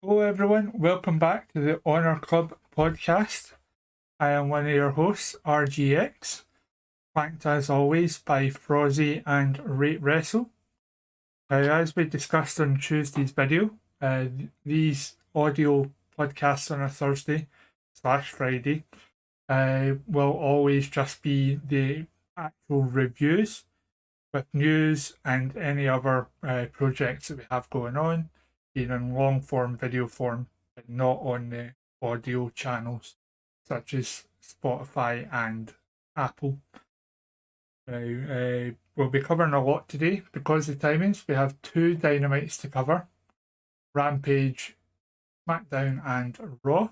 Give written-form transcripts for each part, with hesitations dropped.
Hello, everyone. Welcome back to the Honor Club podcast. I am one of your hosts, RGX, flanked as always by Frozzy and RateWrestle. As we discussed on Tuesday's video, these audio podcasts on a Thursday/Friday will always just be the actual reviews with news and any other projects that we have going on, being in long form, video form, but not on the audio channels such as Spotify and Apple. Now, we'll be covering a lot today because of the timings. We have two Dynamites to cover: Rampage, Smackdown, and Raw.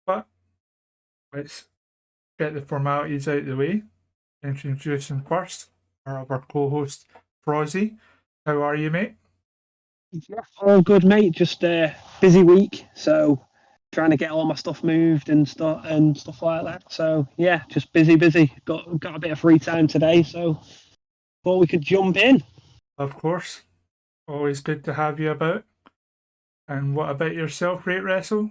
But let's get the formalities out of the way. Introducing first our other co-host, Frozzy. How are you, mate? Yeah, all good, mate. Just a busy week, so trying to get all my stuff moved and stuff like that. So yeah, just busy. Got a bit of free time today, so thought we could jump in. Of course. Always good to have you about. And what about yourself, RateWrestle?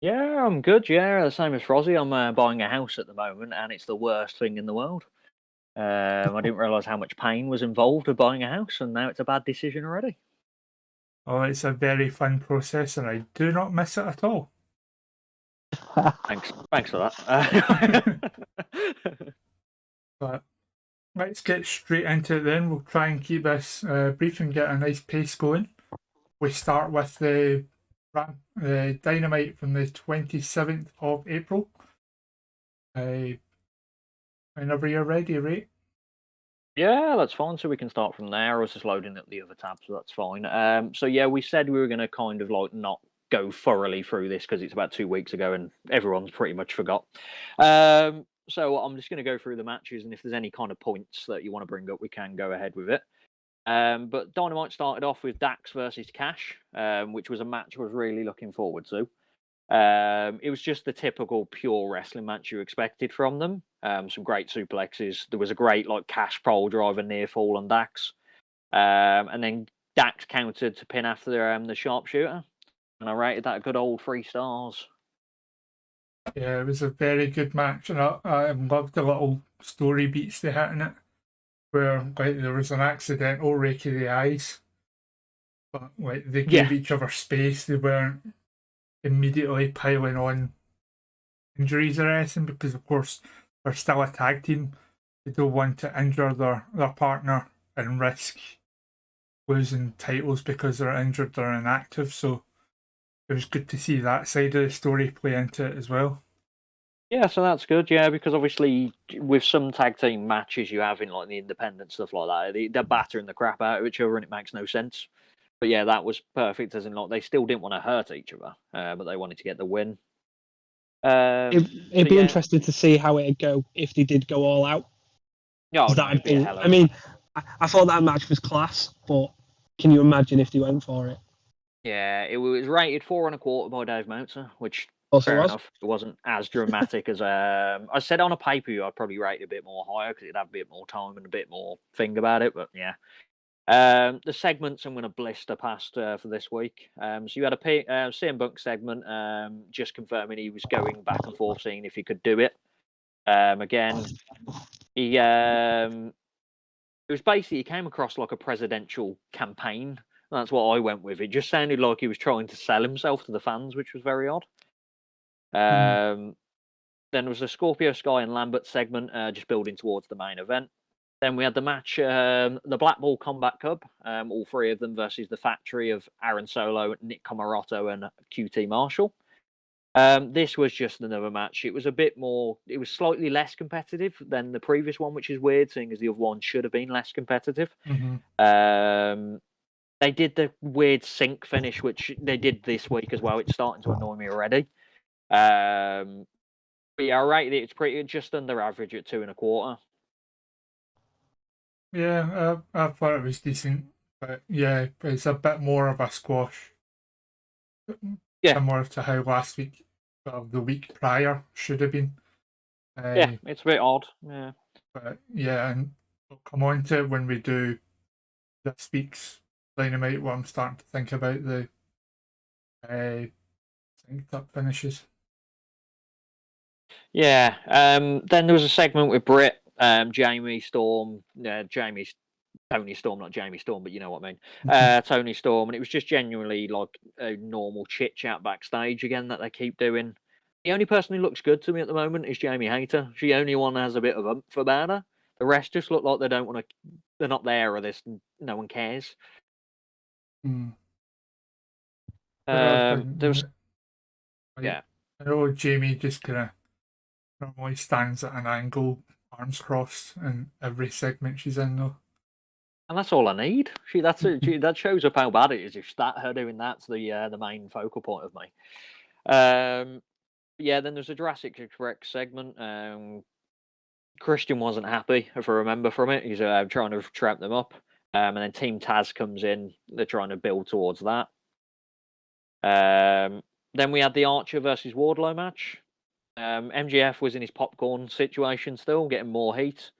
Yeah, I'm good. Yeah, the same as Frozzy. I'm buying a house at the moment, and it's the worst thing in the world. I didn't realise how much pain was involved with buying a house, and now it's a bad decision already. Oh, it's a very fun process, and I do not miss it at all. Thanks for that. But let's get straight into it then. We'll try and keep this brief and get a nice pace going. We start with the Dynamite from the 27th of April. Whenever you're ready, right? Yeah, that's fine. So we can start from there. I was just loading up the other tab, so that's fine. So yeah, we said we were going to kind of like not go thoroughly through this because it's about 2 weeks ago and everyone's pretty much forgot. So I'm just going to go through the matches, and if there's any kind of points that you want to bring up, we can go ahead with it. But Dynamite started off with Dax versus Cash, which was a match I was really looking forward to. It was just the typical pure wrestling match you expected from them. Some great suplexes. There was a great like Cash pole driver near fall on Dax, and then Dax countered to pin after the sharpshooter, and I rated that a good old 3 stars. Yeah, it was a very good match, and I loved the little story beats they had in it, where like there was an accidental rake of the eyes, but like they gave each other space. They weren't immediately piling on injuries or anything, because of course they're still a tag team. They don't want to injure their partner and risk losing titles because they're injured or inactive. So it was good to see that side of the story play into it as well. Yeah, so that's good. Yeah, because obviously with some tag team matches you have in like the independent stuff like that, they're battering the crap out of each other, and it makes no sense. But yeah, that was perfect. As in, like they still didn't want to hurt each other, but they wanted to get the win. It'd be interesting to see how it'd go if they did go all out. No, that'd be. I mean, I thought that match was class, but can you imagine if they went for it? Yeah, it was rated 4 1/4 by Dave Meltzer, which fair enough. It wasn't as dramatic as I said on a pay-per-view. I'd probably rate it a bit more higher because it'd have a bit more time and a bit more thing about it. But yeah, the segments I'm going to blister past for this week. So you had a CM Punk segment, just confirming he was going back and forth, seeing if he could do it. Again, he it was basically he came across like a presidential campaign. That's what I went with. It just sounded like he was trying to sell himself to the fans, which was very odd. Then there was a Scorpio, Sky, and Lambert segment, just building towards the main event. Then we had the match, the Blackball Combat Cup, all 3 of them versus the factory of Aaron Solo, Nick Comoroto, and QT Marshall. This was just another match. It was a bit more, it was slightly less competitive than the previous one, which is weird, seeing as the other one should have been less competitive. They did the weird sync finish, which they did this week as well. It's starting to annoy me already. But yeah, I rated it. It's pretty just under average at 2 1/4. Yeah, I thought it was decent, but yeah, it's a bit more of a squash. Yeah, similar to how last week, well, the week prior should have been. Yeah, it's a bit odd. Yeah, but yeah, and we'll come on to it when we do this week's Dynamite. What I'm starting to think about the synced up finishes. Yeah. Then there was a segment with Britt, Jamie Storm, Tony Storm, not Jamie Storm, but you know what I mean. Tony Storm, and it was just genuinely like a normal chit chat backstage again that they keep doing. The only person who looks good to me at the moment is Jamie Hayter. She only one has a bit of oomph about her. The rest just look like they don't want to. They're not there, or this. No one cares. There was, yeah. I know Jamie just kind of normally stands at an angle, arms crossed, in every segment she's in, though. And that's all I need. That shows up how bad it is. If her doing that's the main focal point of me. Yeah. Then there's a Jurassic Express segment. Christian wasn't happy, if I remember from it. He's trying to trap them up. And then Team Taz comes in. They're trying to build towards that. Then we had the Archer versus Wardlow match. MJF was in his popcorn situation still, getting more heat.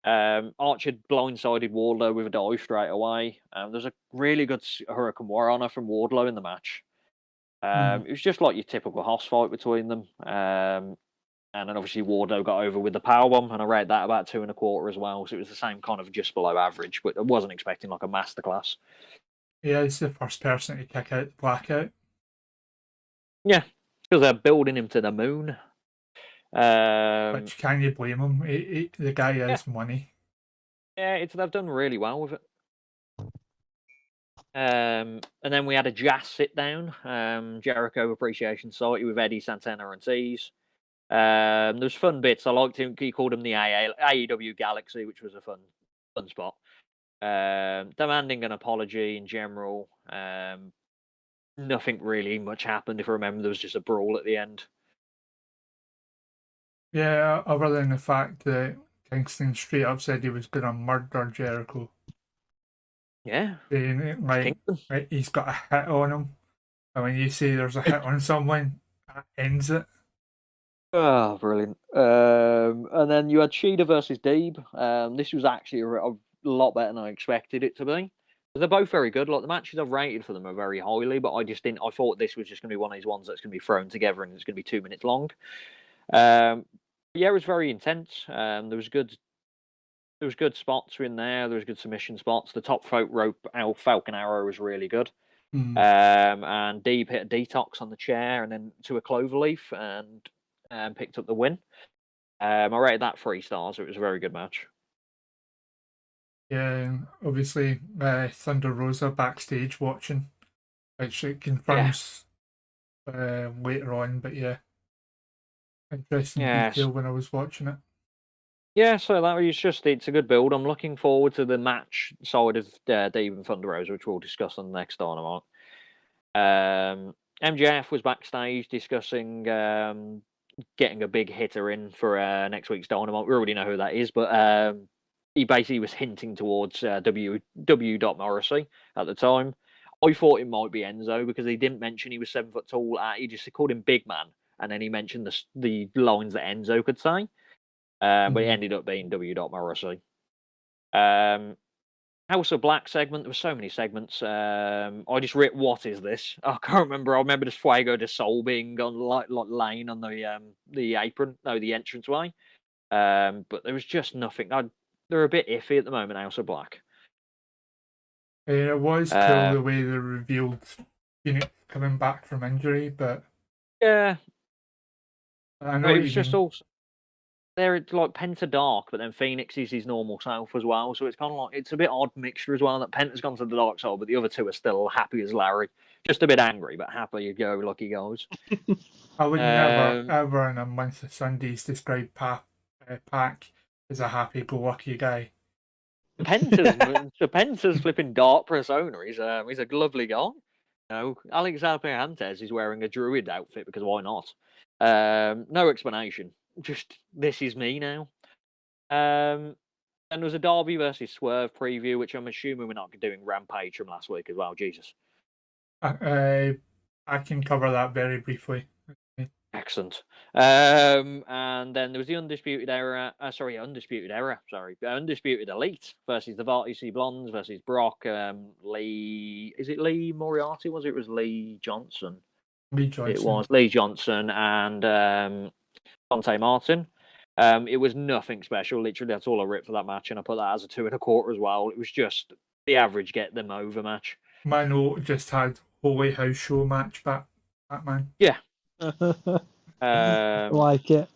Archer blindsided Wardlow with a dive straight away. There's a really good Hurricane Warrior from Wardlow in the match. It was just like your typical house fight between them. And then obviously Wardlow got over with the powerbomb, and I rated that about 2.25 as well. So it was the same kind of just below average, but I wasn't expecting like a masterclass. Yeah, he's the first person to kick out the Blackout. Yeah, because they're building him to the moon. Which can you blame him? The guy has money. Yeah, they've done really well with it. And then we had a jazz sit down, Jericho Appreciation Society with Eddie, Santana, and Tease. There was fun bits. I liked him. He called him the AEW Galaxy, which was a fun spot. Demanding an apology in general. Nothing really much happened. If I remember, there was just a brawl at the end. Yeah, other than the fact that Kingston straight up said he was going to murder Jericho. Yeah. Saying, like he's got a hit on him. And when you say there's a hit on someone, that ends it. Oh, brilliant. And then you had Cheetah versus Deeb. This was actually a lot better than I expected it to be. They're both very good. Like the matches I've rated for them are very highly, but I thought this was just going to be one of these ones that's going to be thrown together and it's going to be 2 minutes long. Yeah, it was very intense. There was good spots in there. There was good submission spots. The top rope Falcon Arrow was really good. And Deeb hit a detox on the chair and then to a cloverleaf and picked up the win. I rated that 3 stars. It was a very good match. Yeah, obviously Thunder Rosa backstage watching, which it confirms later on. But yeah, interesting detail when I was watching it. Yeah, so that was it's a good build. I'm looking forward to the match side of Deeb and Thunder Rosa, which we'll discuss on the next Dynamite. MJF was backstage discussing getting a big hitter in for next week's Dynamite. We already know who that is, but he basically was hinting towards W. Morrissey at the time. I thought it might be Enzo because he didn't mention he was 7 foot tall. He just called him Big Man, and then he mentioned the lines that Enzo could say. But it ended up being W. Morrissey. House of Black segment. There were so many segments. I just wrote, "What is this?" I can't remember. I remember the Fuego de Sol being on like laying on the apron, the entranceway. But there was just nothing. They're a bit iffy at the moment. House of Black. It was cool the way they revealed Phoenix coming back from injury, but yeah, I know it was just also. They're like Penta dark, but then Phoenix is his normal self as well. So it's kind of like it's a bit odd mixture as well. That Penta's gone to the dark side, but the other two are still happy as Larry, just a bit angry, but happy you go, lucky goes. I would never ever in a month of Sundays describe Pac as a happy-go-lucky guy. Penta's flipping dark persona. He's a lovely guy. Alex Alperantes is wearing a druid outfit because why not? No explanation. Just this is me now. And there was a Darby versus Swerve preview, which I'm assuming we're not doing Rampage from last week as well. Jesus. I can cover that very briefly. Excellent. And then there was the Undisputed Elite versus the Varty Blondes versus Brock, Lee, Is it Lee Moriarty? It was Lee Johnson. Lee Johnson. It was Lee Johnson and Dante Martin. It was nothing special. Literally, that's all I wrote for that match, and I put that as a 2 1/4 as well. It was just the average get them over match. My note just had Holy House Show match, Batman. Yeah. Like it.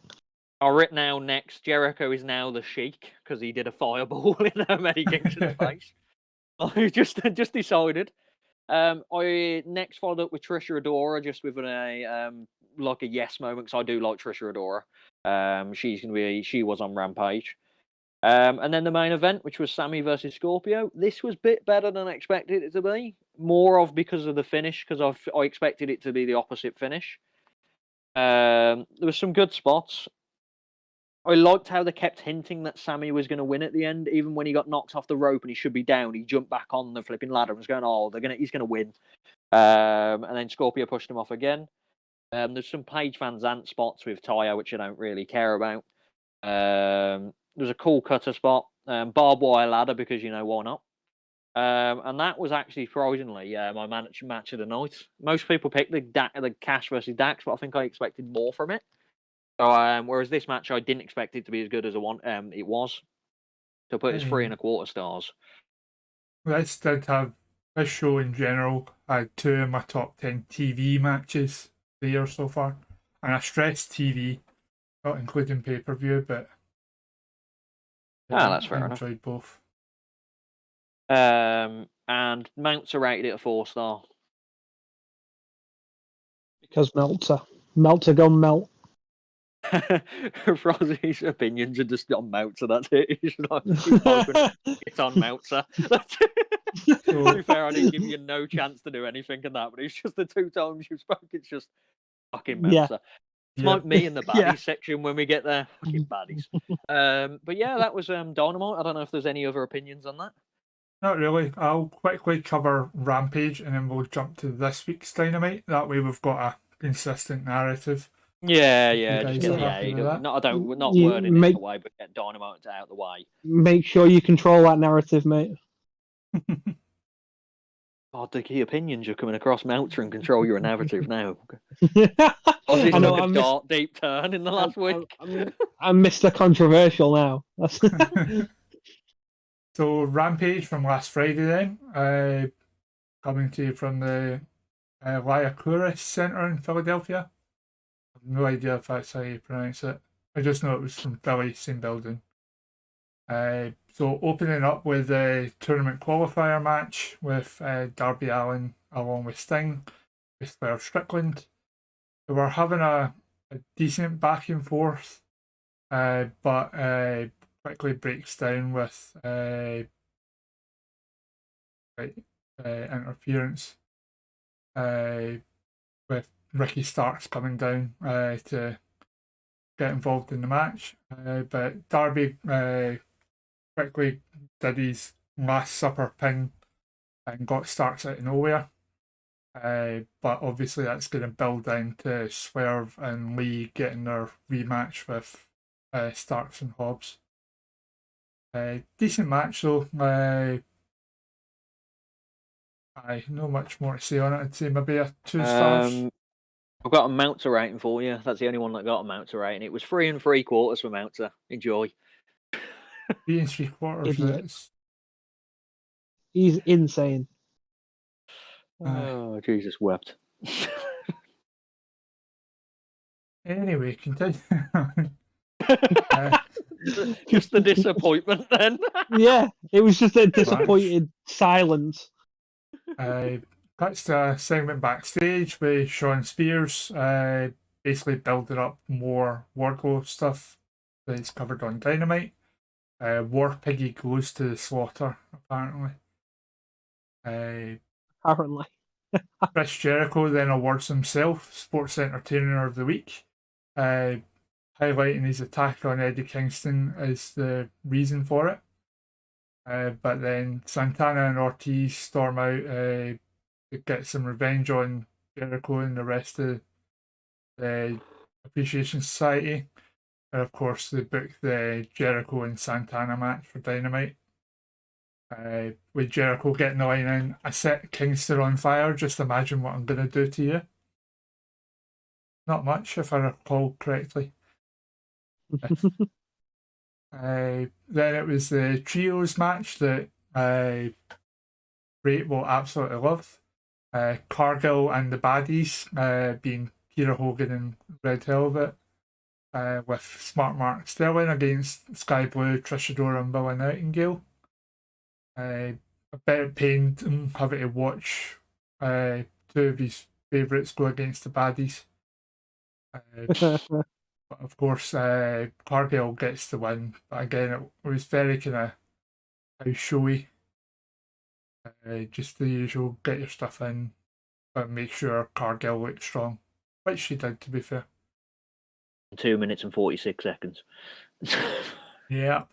I written now next. Jericho is now the Sheik because he did a fireball in Eddie Kingston's face. I just decided. I next followed up with Trisha Adora just with a like a yes moment because I do like Trisha Adora. She was on Rampage. And then the main event, which was Sammy versus Scorpio. This was a bit better than I expected it to be. More of because of the finish, because I expected it to be the opposite finish. There was some good spots. I liked how they kept hinting that Sammy was going to win at the end, even when he got knocked off the rope and he should be down. He jumped back on the flipping ladder and was going, "Oh, he's going to win." And then Scorpio pushed him off again. There's some Page Van Zant spots with Taya, which I don't really care about. There was a cool cutter spot, barbed wire ladder because why not? And that was actually surprisingly my match of the night. Most people picked the Cash versus Dax, but I think I expected more from it. So, whereas this match, I didn't expect it to be as good as it was. So, I put it as 3 1/4 stars. This show in general had 2 of my top 10 TV matches the year so far. And I stress TV, not including pay-per-view, but that's fair enough. I enjoyed both. And Meltzer rated it a 4-star. Because Meltzer gone melt. Frozzy's opinions are just on Meltzer. That's it. He's like, it's on Meltzer. To be fair, I didn't give you no chance to do anything in that, but it's just the 2 times you spoke. It's just fucking Meltzer. It's like me in the baddies section when we get there. Fucking baddies. But yeah, that was Dynamite. I don't know if there's any other opinions on that. Not really. I'll quickly cover Rampage and then we'll jump to this week's Dynamite. That way we've got a consistent narrative. Yeah. Just get the AEW. Not wording it away, but get Dynamite out of the way. Make sure you control that narrative, mate. God, the key opinions you're coming across Meltzer and control your narrative now. I know a dark, deep turn in the last week. I'm Mr. Controversial now. So Rampage from last Friday then, coming to you from the Lyacouris Centre in Philadelphia. I have no idea if that's how you pronounce it. I just know it was from Philly, same building. So opening up with a tournament qualifier match with Darby Allin along with Sting, with Swerve Strickland. So we're having a decent back and forth, but quickly breaks down with interference with Ricky Starks coming down to get involved in the match. But Darby quickly did his last supper pin and got Starks out of nowhere. But obviously that's going to build into Swerve and Lee getting their rematch with Starks and Hobbs. Decent match though. Not much more to say on it. I'd say maybe a 2 stars. I've got a Meltzer rating for you. That's the only one that got a Meltzer rating. It was 3 3/4 for Meltzer. Enjoy. 3 3/4. He's insane. Oh, Jesus wept. Anyway, continue. Just the disappointment then. Yeah, it was just a disappointed silence. That's the segment backstage with Shawn Spears, basically building up more Wardlow stuff that is covered on Dynamite. War Piggy goes to the slaughter, apparently. Apparently. Chris Jericho then awards himself Sports Entertainer of the Week, highlighting his attack on Eddie Kingston as the reason for it. But then Santana and Ortiz storm out to get some revenge on Jericho and the rest of the Appreciation Society. And of course, they booked the Jericho and Santana match for Dynamite. with Jericho getting the line in, I set Kingston on fire, just imagine what I'm going to do to you. Not much, if I recall correctly. Then it was the trios match that Rate will absolutely love. Cargill and the baddies, being Kira Hogan and Red Velvet, with Smart Mark Sterling against Sky Blue, Trish Adora and Billy Nightingale. A bit pained having to watch two of his favourites go against the baddies. But of course, Cargill gets the win. But again, it was very kind of house showy. Just the usual, get your stuff in, but make sure Cargill looks strong, which she did, to be fair. 2 minutes and 46 seconds. Yeah.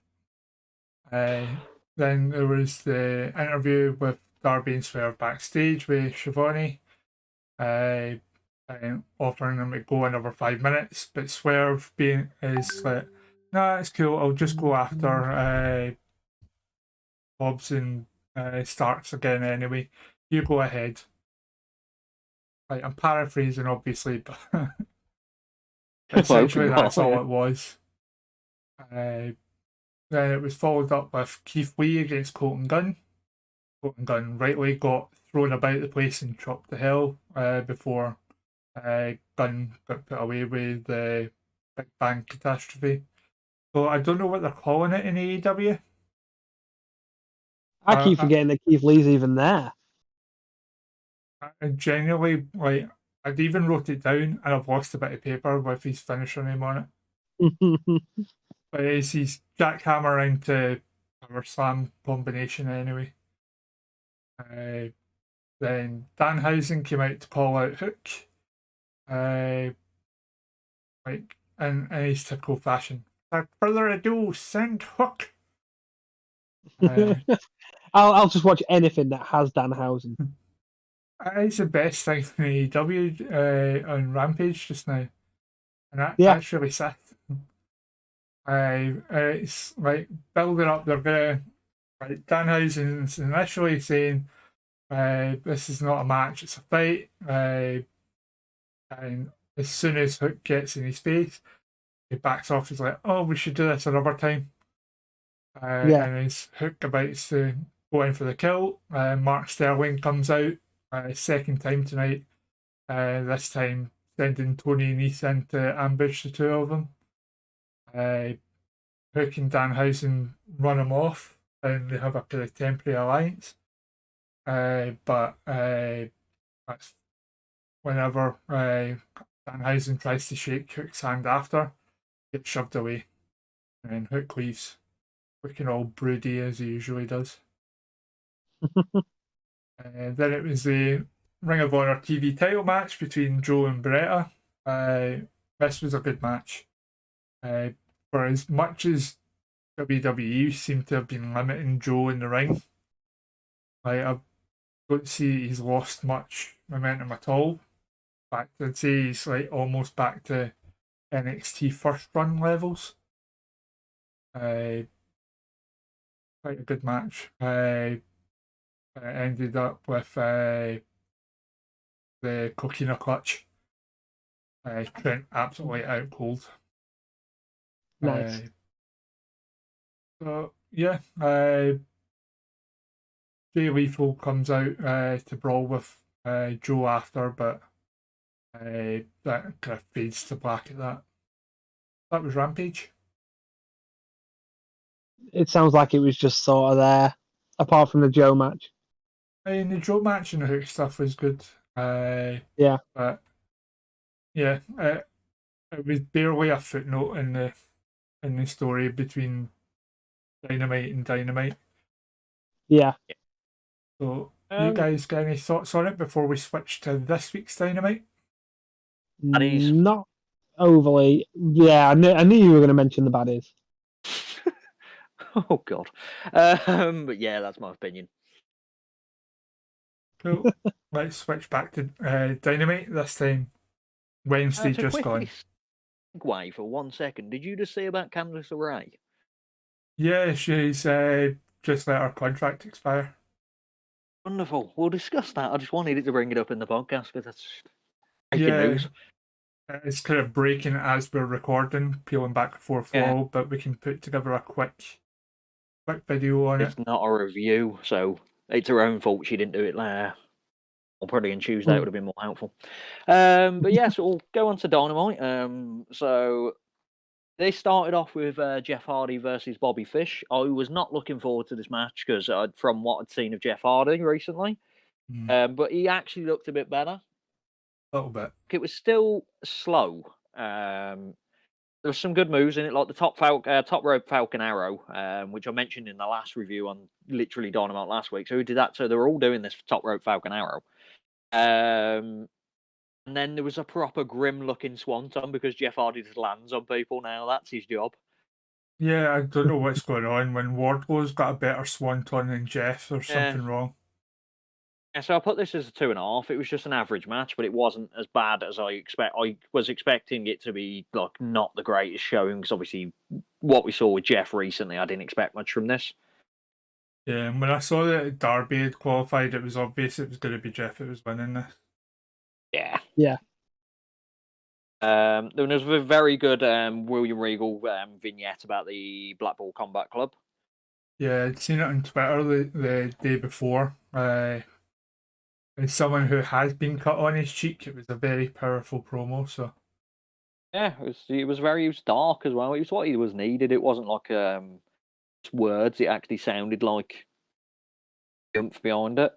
Then there was the interview with Darby and Swerve backstage with Shivani, offering them to go another 5 minutes, but Swerve is like, nah, it's cool, I'll just go after Hobbs and Starks again anyway. You go ahead. Like, I'm paraphrasing, obviously, but essentially that's all it was. Then it was followed up with Keith Lee against Colton Gunn. Colton Gunn rightly got thrown about the place and chopped to hell before Gunn got put away with the Big Bang Catastrophe. So I don't know what they're calling it in AEW. I keep forgetting that Keith Lee's even there. I genuinely, like, I'd even wrote it down and I've lost a bit of paper with his finisher name on it. But it's his jackhammer into power slam combination anyway. Then Danhausen came out to call out Hook. Like in his typical fashion. Without further ado, send Hook. I'll just watch anything that has Danhausen. It's the best thing in AEW on Rampage just now. And that's really sad. It's like building up. They're gonna, like, Danhausen's initially saying, "This is not a match; it's a fight." And as soon as Hook gets in his face, he backs off. He's like, "Oh, we should do this another time." And as Hook about to go in for the kill, Mark Sterling comes out, second time tonight. This time sending Tony and Ethan to ambush the two of them. Hook and Danhausen run him off, and they have a kind of temporary alliance. But that's whenever Danhausen tries to shake Hook's hand after, gets shoved away, and then Hook leaves, looking all broody as he usually does. Then it was the Ring of Honor TV title match between Joe and Beretta. This was a good match. For as much as WWE seemed to have been limiting Joe in the ring, I don't see he's lost much momentum at all. In fact, I'd say he's like almost back to NXT first run levels. Quite a good match. It ended up with the Coquina Clutch. Trent absolutely out cold. Nice. So yeah, Jay Lethal comes out to brawl with Joe after, but that kind of fades to black at that. That was Rampage. It sounds like it was just sort of there, apart from the Joe match. I mean, the Joe match and the Hook stuff was good. Yeah. But yeah, it was barely a footnote in the story between Dynamite and Dynamite. Yeah. So, you guys got any thoughts on it before we switch to this week's Dynamite? Baddies. Not overly. Yeah, I knew you were going to mention the baddies. Oh God. But yeah, that's my opinion. Cool. Let's switch back to Dynamite. This time, Wednesday just gone. Segue for 1 second. Did you just say about Candice LeRae? Yeah, she's just let our contract expire. Wonderful. We'll discuss that. I just wanted it to bring it up in the podcast because that's breaking news. It's kind of breaking as we're recording, peeling back a fourth wall, but we can put together a quick video on it. It's not a review, so it's her own fault she didn't do it there. Or probably on Tuesday it would have been more helpful. But yeah, so we'll go on to Dynamite. So they started off with Jeff Hardy versus Bobby Fish. I was not looking forward to this match because from what I'd seen of Jeff Hardy recently, but he actually looked a bit better. A little bit. It was still slow. There were some good moves in it, like the top rope Falcon Arrow, which I mentioned in the last review on literally Dynamite last week. So who did that? So they were all doing this top rope Falcon Arrow. And then there was a proper grim-looking swanton because Jeff Hardy just lands on people now. That's his job. Yeah, I don't know what's going on. When Wardlow's got a better swanton than Jeff, there's something wrong. Yeah, so I put this as a 2.5. It was just an average match, but it wasn't as bad as I expect. I was expecting it to be like not the greatest showing because obviously what we saw with Jeff recently, I didn't expect much from this. Yeah, and when I saw that Darby had qualified, it was obvious it was going to be Jeff that was winning this. Yeah. Yeah. There was a very good William Regal vignette about the Blackpool Combat Club. Yeah, I'd seen it on Twitter the day before. As someone who has been cut on his cheek, it was a very powerful promo. So yeah, it was dark as well. It was what he was needed. It wasn't like words. It actually sounded like oomph behind it.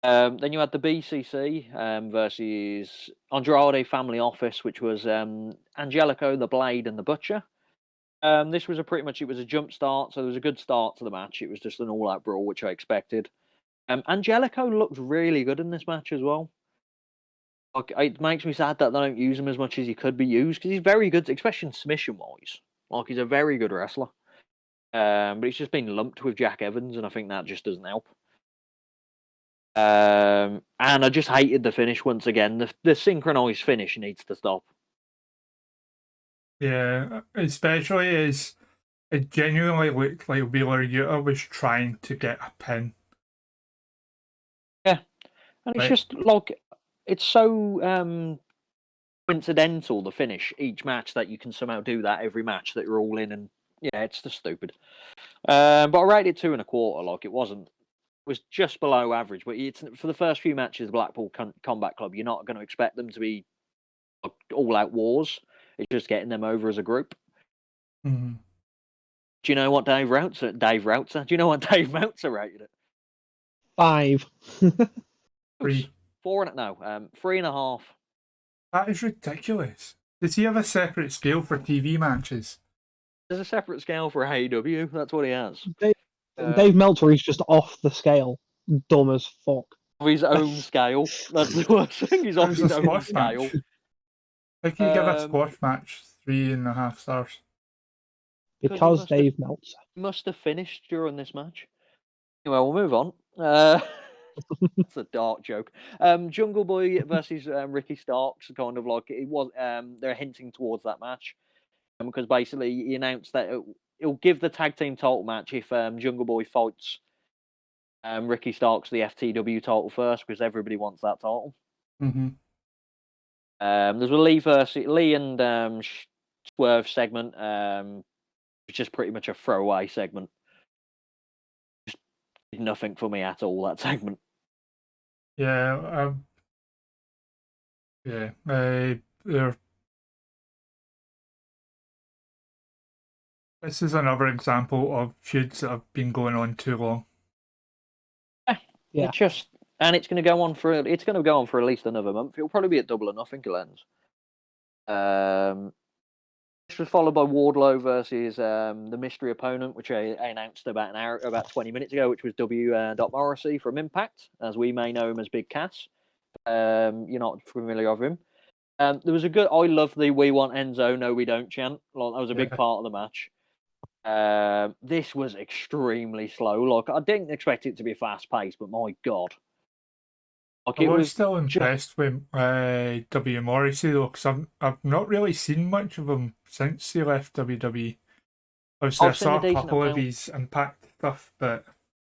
Then you had the BCC versus Andrade Family Office, which was Angelico, the Blade, and the Butcher. This was it was a jump start, so there was a good start to the match. It was just an all-out brawl, which I expected. Angelico looked really good in this match as well. Like, it makes me sad that they don't use him as much as he could be used because he's very good, especially submission-wise. Like, he's a very good wrestler. But he's just been lumped with Jack Evans, and I think that just doesn't help. And I just hated the finish once again. The synchronized finish needs to stop. yeah, especially as it genuinely looked like Wheeler Yuta was trying to get a pin. Yeah, and it's just like it's so coincidental the finish each match that you can somehow do that every match that you're all in, and yeah, it's just stupid. But I rated 2.25. Like it was just below average, but it's for the first few matches of the Blackpool Combat Club. You're not going to expect them to be all-out wars. It's just getting them over as a group. Mm-hmm. Do you know what Dave Meltzer? Do you know what Dave Meltzer rated it? 5. 3. 3.5. That is ridiculous. Does he have a separate scale for TV matches? There's a separate scale for AEW. That's what he has. Dave Meltzer is just off the scale. Dumb as fuck. Of his own scale. That's the worst thing. He's off his own scale. How can you give a squash match 3.5 stars? Because Dave Meltzer must have finished during this match. Anyway, we'll move on. That's a dark joke. Jungle Boy versus Ricky Starks, kind of like it was. They're hinting towards that match because basically he announced that it'll give the tag team title match if Jungle Boy fights Ricky Starks the FTW title first because everybody wants that title. Mm-hmm. There's a Lee and Swerve segment, which is pretty much a throwaway segment. Just did nothing for me at all, that segment. Yeah, this is another example of feuds that have been going on too long. Yeah. It's going to go on for at least another month. It'll probably be at Double or Nothing. It ends. This was followed by Wardlow versus the mystery opponent, which I announced about 20 minutes ago, which was W. Morrissey from Impact, as we may know him as Big Cass. You're not familiar with him. There was I love the "We want Enzo, no we don't" chant. Like, that was a big part of the match. This was extremely slow. Like, I didn't expect it to be fast paced, but my god. Like, I was still impressed with W. Morrissey though, because I've not really seen much of him since he left WWE. Obviously, I saw a couple of his Impact stuff, but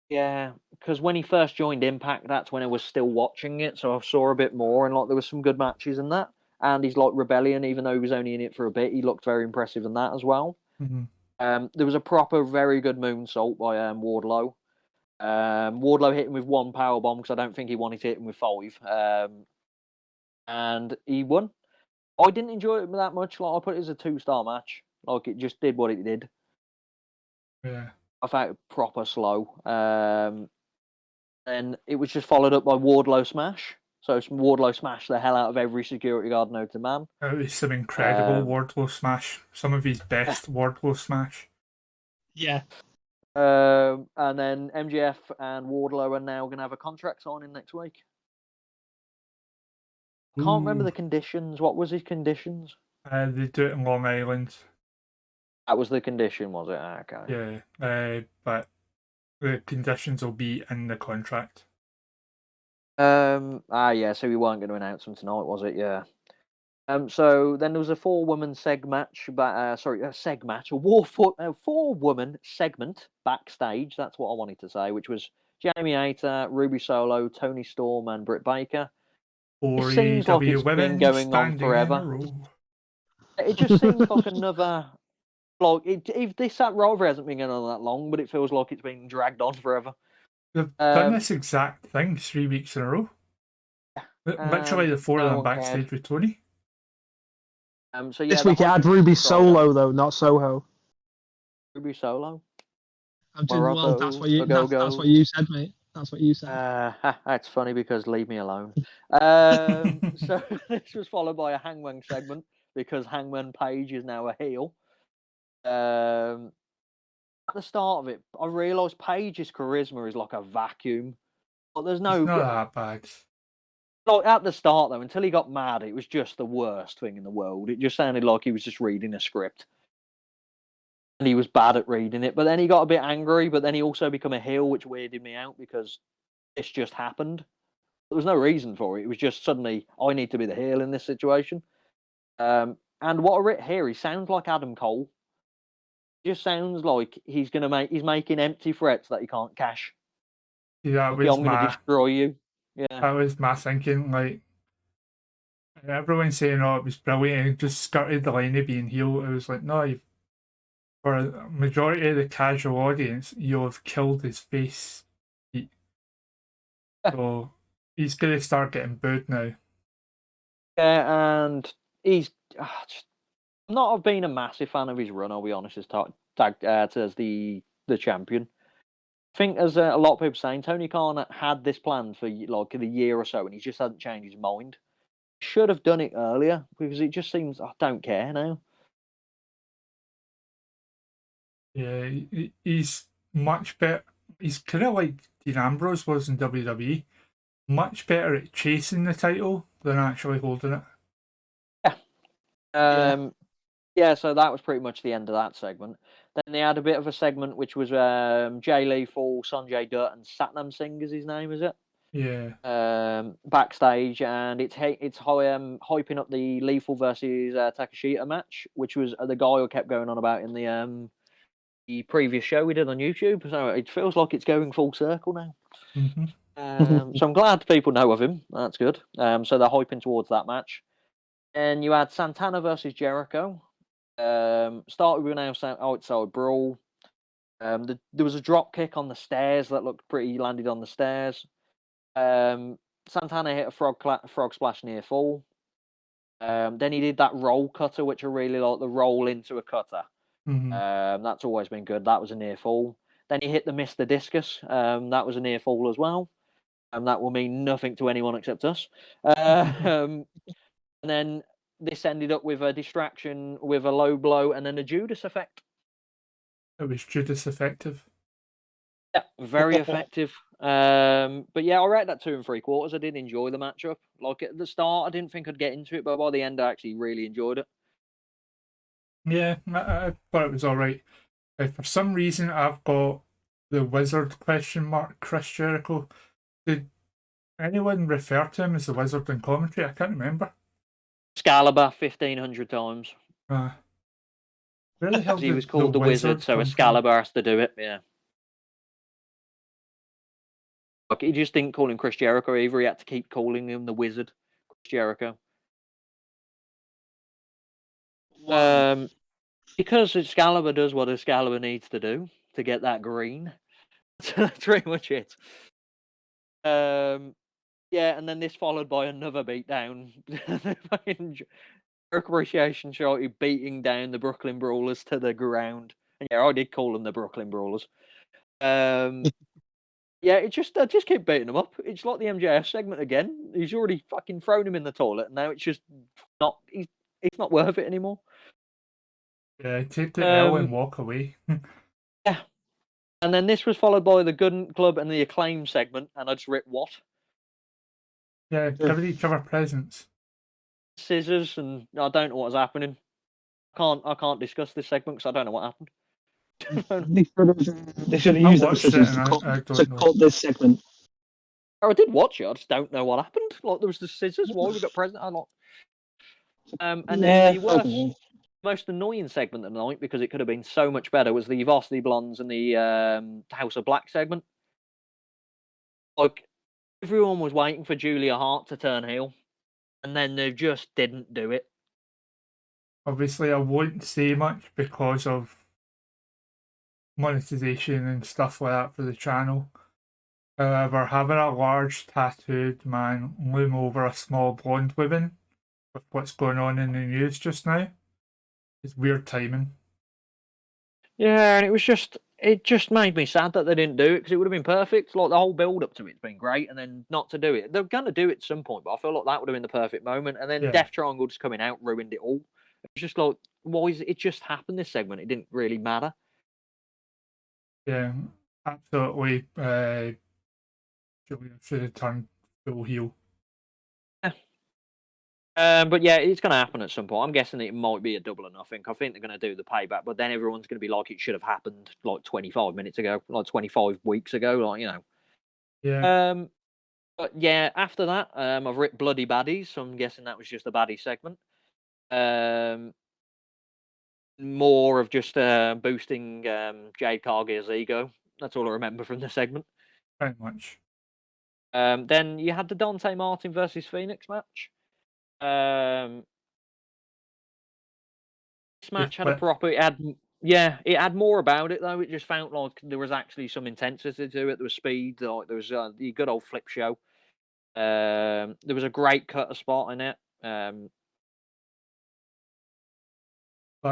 yeah, because when he first joined Impact, that's when I was still watching it, so I saw a bit more, and like there was some good matches in that. And he's like Rebellion, even though he was only in it for a bit, he looked very impressive in that as well. mhm. There was a proper, very good moonsault by Wardlow. Wardlow hit him with one power bomb because I don't think he wanted to hit him with 5. And he won. I didn't enjoy it that much. Like I put it as a 2-star match. Like it just did what it did. Yeah. I found it proper slow. And it was just followed up by Wardlow Smash. So Wardlow smashed the hell out of every security guard known to man. It was some incredible Wardlow smash. Some of his best Wardlow smash. Yeah. And then MJF and Wardlow are now going to have a contract signing next week. I can't remember the conditions. What was his conditions? They do it in Long Island. That was the condition, was it? Okay. Yeah, but the conditions will be in the contract. Yeah, so we weren't going to announce them tonight, was it? Yeah. So then there was a 4-woman seg match, a 4-woman segment backstage. That's what I wanted to say, which was Jamie Hayter, Ruby Solo, Tony Storm, and Britt Baker. It seems like it's been going on forever. It just seems like another. Like if this rivalry hasn't been going on that long, but it feels like it's been dragged on forever. They've done this exact thing 3 weeks in a row. Literally the 4 of them backstage with Tony. So this week it had Ruby Solo though, not Soho. Ruby Solo. That's what you said, mate. That's what you said. That's funny because leave me alone. So this was followed by a Hangman segment because Hangman Page is now a heel. At the start of it, I realised Page's charisma is like a vacuum. Like, there's no. It's not that bad. Like at the start though, until he got mad, it was just the worst thing in the world. It just sounded like he was just reading a script. And he was bad at reading it. But then he got a bit angry, but then he also became a heel, which weirded me out because this just happened. There was no reason for it. It was just suddenly, I need to be the heel in this situation. And what I read here, he sounds like Adam Cole. It just sounds like he's making empty threats that he can't cash. Yeah, I'm going to destroy you. Yeah, that was my thinking. Like everyone's saying, "Oh, it was brilliant," and just skirted the line of being heel. It was like, no, for a majority of the casual audience, you'll have killed his face. So he's gonna start getting booed now. Yeah, and he's not been a massive fan of his run. I'll be honest, as the champion. I think, as a lot of people saying, Tony Khan had this plan for like a year or so, and he just hasn't changed his mind. Should have done it earlier because it just seems I don't care now. Yeah, he's much better. He's kind of like Dean Ambrose was in WWE. Much better at chasing the title than actually holding it. Yeah. So that was pretty much the end of that segment. Then they had a bit of a segment which was Jay Lethal, Sanjay Dutt, and Satnam Singh is his name, is it? Yeah. Backstage, and it's hyping up the Lethal versus Takashita match, which was the guy who kept going on about in the previous show we did on YouTube. So it feels like it's going full circle now. Mm-hmm. So I'm glad people know of him. That's good. So they're hyping towards that match. And you had Santana versus Jericho. Started with an outside brawl. There was a drop kick on the stairs that looked pretty. Landed on the stairs. Santana hit a frog splash near fall. Then he did that roll cutter, which I really like, the roll into a cutter. Mm-hmm. That's always been good. That was a near fall. Then he hit the Mr. Discus. That was a near fall as well. That will mean nothing to anyone except us. And then this ended up with a distraction, with a low blow, and then a Judas effect. It was Judas effective. Yeah, very effective. But yeah, I rate that 2 3/4. I did enjoy the matchup. Like at the start, I didn't think I'd get into it, but by the end, I actually really enjoyed it. Yeah, I thought it was all right. For some reason, I've got the Wizard ? Chris Jericho. Did anyone refer to him as the Wizard in commentary? I can't remember. Excalibur 1,500 times. Really? He was called the Wizard, so Excalibur has to do it. Yeah. Like, he just didn't call him Chris Jericho either. He had to keep calling him the Wizard, Chris Jericho. Wow. Because Excalibur does what Excalibur needs to do to get that green. That's pretty much it. Yeah, and then this followed by another beatdown. Appreciation shorty beating down the Brooklyn Brawlers to the ground. And yeah, I did call them the Brooklyn Brawlers. Yeah, I just keep beating them up. It's like the MJF segment again. He's already fucking thrown him in the toilet, and now it's just not. He's not worth it anymore. Yeah, take the L and walk away. Yeah. And then this was followed by the Gun Club and the Acclaim segment, and I just ripped what? Yeah, giving each other presents. Scissors, and I don't know what's happening. I can't discuss this segment because I don't know what happened. They should have used that scissors to cut this segment. Oh, I did watch it. I just don't know what happened. Like, there was the scissors. Why we got present? I'm not. And then the most annoying segment of the night, because it could have been so much better, was the Varsity Blondes and the House of Black segment. Like, everyone was waiting for Julia Hart to turn heel, and then they just didn't do it. Obviously, I won't say much because of monetization and stuff like that for the channel. However, having a large tattooed man loom over a small blonde woman with what's going on in the news just now is weird timing. Yeah, and it just made me sad that they didn't do it, because it would have been perfect. Like, the whole build up to it's been great, and then not to do it. They're going to do it at some point, but I feel like that would have been the perfect moment. And then Death Triangle just coming out ruined it all. It's just like, why is it just happened this segment? It didn't really matter. Yeah, absolutely. Julia should have turned full heel. But yeah, it's going to happen at some point. I'm guessing it might be a double or nothing. I think they're going to do the payback, but then everyone's going to be like, it should have happened like 25 minutes ago, like 25 weeks ago, like, you know. Yeah. But yeah, after that, I've written Bloody Baddies, so I'm guessing that was just a baddie segment. More of just boosting Jade Cargill's ego. That's all I remember from the segment. Pretty much. Then you had the Dante Martin versus Phoenix match. This match had a proper. It had more about it though. It just felt like there was actually some intensity to it. There was speed. Like, there was the good old flip show. There was a great cutter spot in it.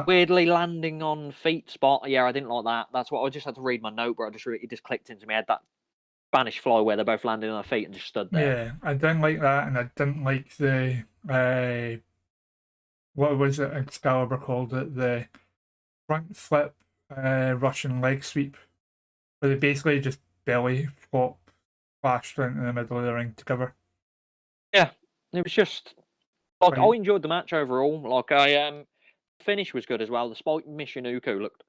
Weirdly landing on feet spot. Yeah, I didn't like that. That's what I just had to read my note, but it just clicked into my head, that Spanish fly where they're both landing on their feet and just stood there. Yeah, I didn't like that, and I didn't like the what was it Excalibur called it, the front flip Russian leg sweep, where they basically just belly flop flashed into the middle of the ring to cover. Yeah, it was just like, I enjoyed the match overall. Like, the finish was good as well. The spike Michinoku looked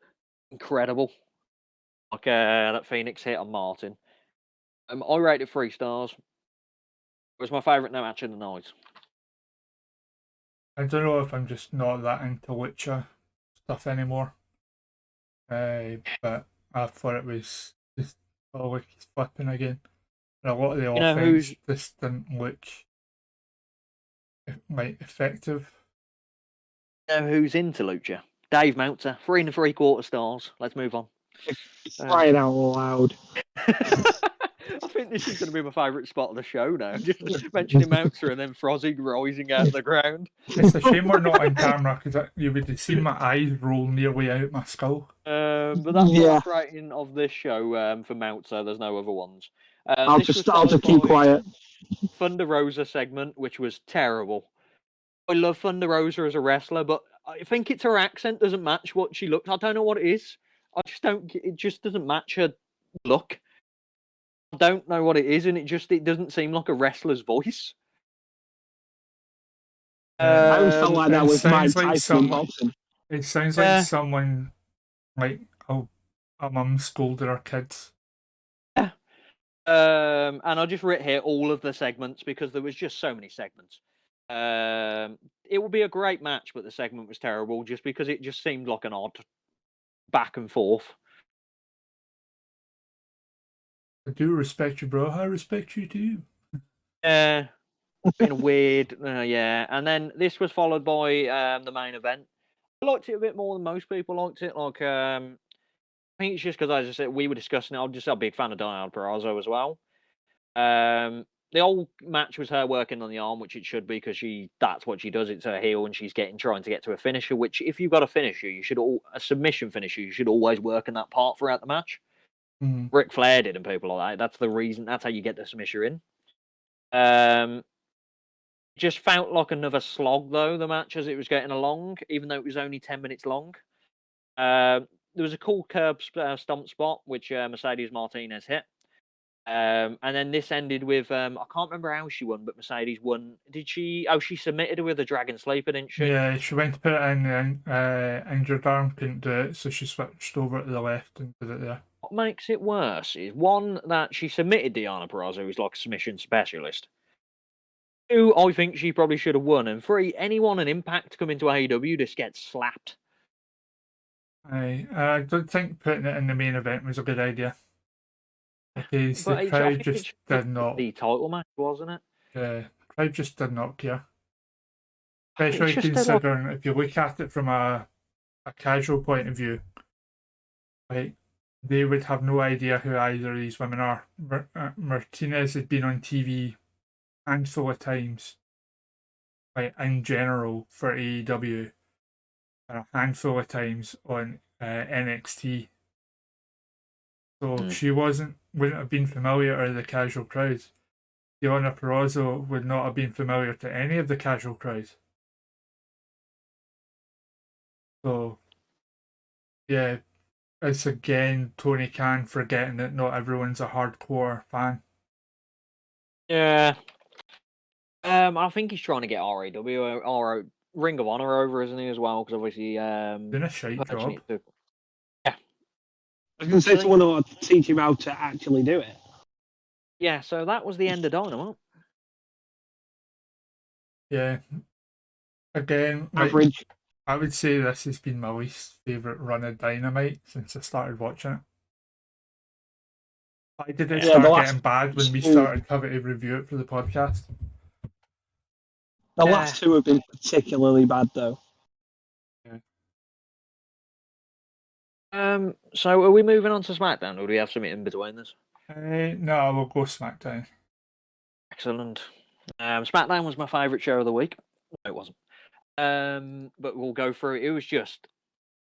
incredible. Like, that Phoenix hit on Martin. I rated 3 stars. It was my favourite match of the night. I don't know if I'm just not that into Lucha stuff anymore. But I thought it was just like he's flipping again. And a lot of the offense just didn't look like effective. You know who's into Lucha? Dave Meltzer, 3 3/4 stars. Let's move on. Crying out loud. I think this is going to be my favourite spot of the show now. Just mentioning Meltzer and then Frozzy rising out of the ground. It's a shame we're not on camera, because you would have seen my eyes roll nearly out my skull. But that's the last rating of this show for Meltzer. There's no other ones. I'll just keep quiet. Thunder Rosa segment, which was terrible. I love Thunder Rosa as a wrestler, but I think it's her accent doesn't match what she looks. I don't know what it is. It just doesn't match her look. I don't know what it is, and it doesn't seem like a wrestler's voice. I always felt like that with Mike Tyson boxing. It sounds like someone, like a mum scolded her kids. Yeah. And I just writ here all of the segments, because there was just so many segments. It would be a great match, but the segment was terrible just because it just seemed like an odd back and forth. I do respect you, bro. I respect you too. Yeah, been a weird, yeah. And then this was followed by the main event. I liked it a bit more than most people liked it. Like, I think it's just because, as I said, we were discussing it. I'm just a big fan of Diana Perazzo as well. The whole match was her working on the arm, which it should be because that's what she does. It's her heel, and she's trying to get to a finisher. Which, if you've got a finisher, a submission finisher, you should always work in that part throughout the match. Ric Flair did, and people like that. That's the reason. That's how you get the submission in. Just felt like another slog though, the match as it was getting along, even though it was only 10 minutes long. There was a cool curb stomp spot which Mercedes Martinez hit. And then this ended with I can't remember how she won, but Mercedes won. Did she? Oh, she submitted her with a Dragon Sleeper, didn't she? Yeah, she went to put it in and injured arm, couldn't do it, so she switched over to the left and did it there. What makes it worse is one that she submitted Deonna Purrazzo, who's like a submission specialist. Two, I think she probably should have won, and three, anyone in Impact come into AEW just gets slapped. I don't think putting it in the main event was a good idea. Because the crowd just did not. The title match, wasn't it? The crowd just did not care. Especially considering if you look at it from a casual point of view, like they would have no idea who either of these women are. Martinez had been on TV a handful of times, like in general for AEW, and a handful of times on NXT. So she wouldn't have been familiar to the casual crowd. Deonna Purrazzo would not have been familiar to any of the casual crowd. So, yeah, it's again Tony Khan forgetting that not everyone's a hardcore fan. Yeah. I think he's trying to get RAW, Ring of Honor over, isn't he, as well? Because obviously, doing a shite job. Yeah. I was going to say someone ought to teach him how to actually do it. Yeah, so that was the end of Dynamite. Yeah. Again, average. I would say this has been my least favourite run of Dynamite since I started watching it. Why did it start getting bad when we started having to review it for the podcast? The last two have been particularly bad, though. Yeah. So are we moving on to SmackDown, or do we have something in between this? No, we'll go SmackDown. Excellent. SmackDown was my favourite show of the week. No, it wasn't. But we'll go through it. It was just,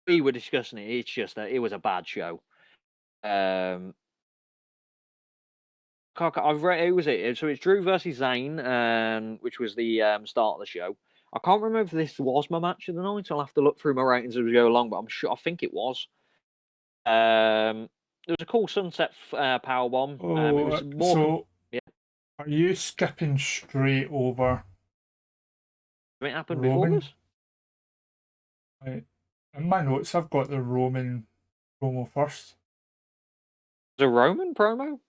we were discussing it. It's just that it was a bad show. I've read it was it. So it's Drew versus Zayn, which was the start of the show. I can't remember if this was my match of the night. I'll have to look through my ratings as we go along, but I'm sure I think it was. There was a cool sunset powerbomb. It was more. Are you skipping straight over? It happened before this. Right. In my notes, I've got the Roman promo first. The Roman promo?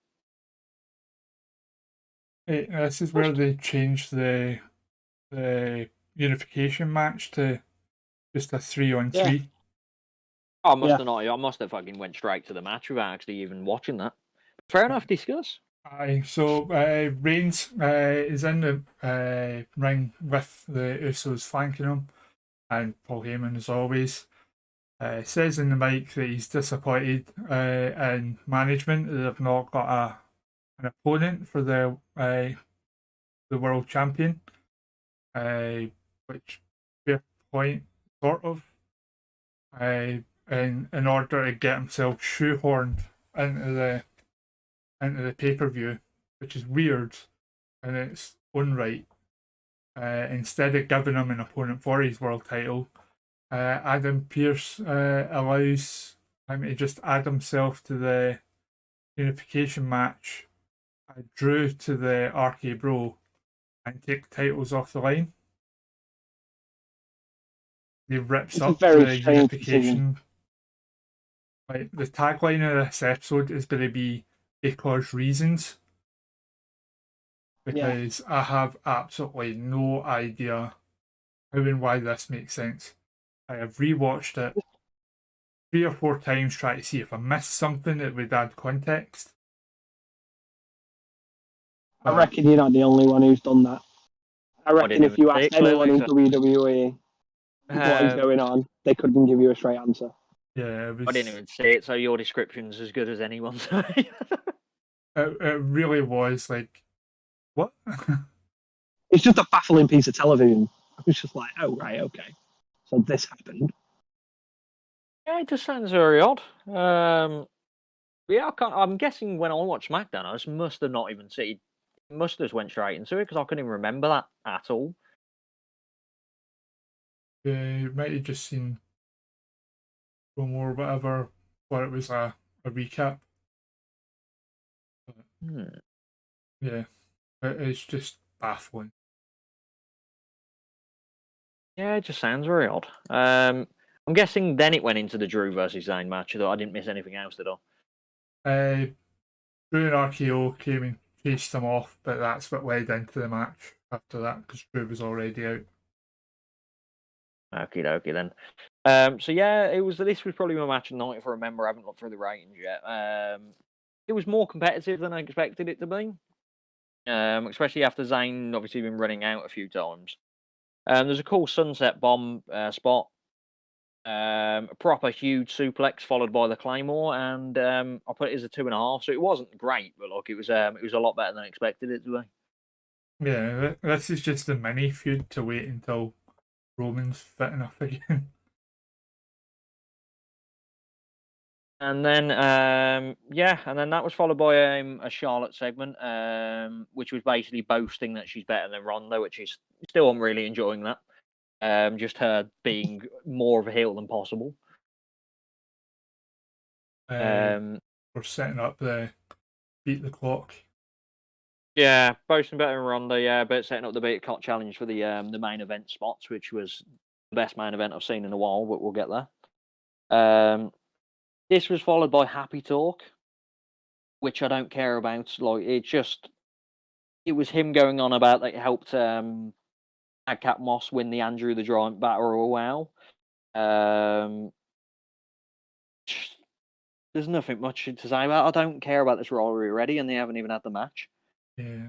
This is where they changed the unification match to just a 3-on-3. I must have not. I must have fucking went straight to the match without actually even watching that. Fair enough. Discuss. Aye. So Reigns is in the ring with the Usos flanking him, and Paul Heyman, as always, says in the mic that he's disappointed in management that they've not got an opponent for the world champion, which fair point, sort of. In order to get himself shoehorned into the pay-per-view, which is weird in its own right. Instead of giving him an opponent for his world title, Adam Pearce allows him to just add himself to the unification match, Drew to the RK Bro, and take titles off the line. He rips up the unification. Like, the tagline of this episode is going to be "Because Reasons," because I have absolutely no idea how and why this makes sense. I have rewatched it 3 or 4 times trying to see if I missed something that would add context. I reckon you're not the only one who's done that. I reckon if you asked anyone in WWE what is going on, they couldn't give you a straight answer. Yeah, I didn't even see it, so your description's as good as anyone's. It really was like, what? It's just a baffling piece of television. I was just like, oh, right, okay. So this happened. Yeah, it just sounds very odd. Yeah, I'm guessing when I watched SmackDown, I just must have not even seen. Must have went straight into it because I couldn't even remember that at all. Yeah, you might have just seen one more, whatever, or it was a recap. Yeah, it's just baffling. Yeah, it just sounds very odd. I'm guessing then it went into the Drew versus Zayn match, though I didn't miss anything else, did I? Drew and RKO came and chased them off, but that's what led into the match after that because Drew was already out. Okie dokie then. So yeah, this was probably my match of the night if I remember. I haven't looked through the ratings yet. It was more competitive than I expected it to be. Especially after Zayn obviously been running out a few times. There's a cool sunset bomb spot. A proper huge suplex followed by the Claymore, and I put it as a 2.5. So it wasn't great, but look, it was a lot better than I expected it to be. Yeah, this is just a mini feud to wait until Roman's fit enough again. And then, and then that was followed by a Charlotte segment, which was basically boasting that she's better than Ronda, which is still I'm really enjoying that. Just her being more of a heel than possible. We're setting up the beat the clock. Yeah, boasting better than Ronda, yeah, but setting up the beat the clock challenge for the main event spots, which was the best main event I've seen in a while, but we'll get there. This was followed by Happy Talk, which I don't care about. Like it was him going on about that it helped Madcap Moss win the Andrew the Giant Battle Royale. There's nothing much to say about. I don't care about this rivalry already, and they haven't even had the match. Yeah.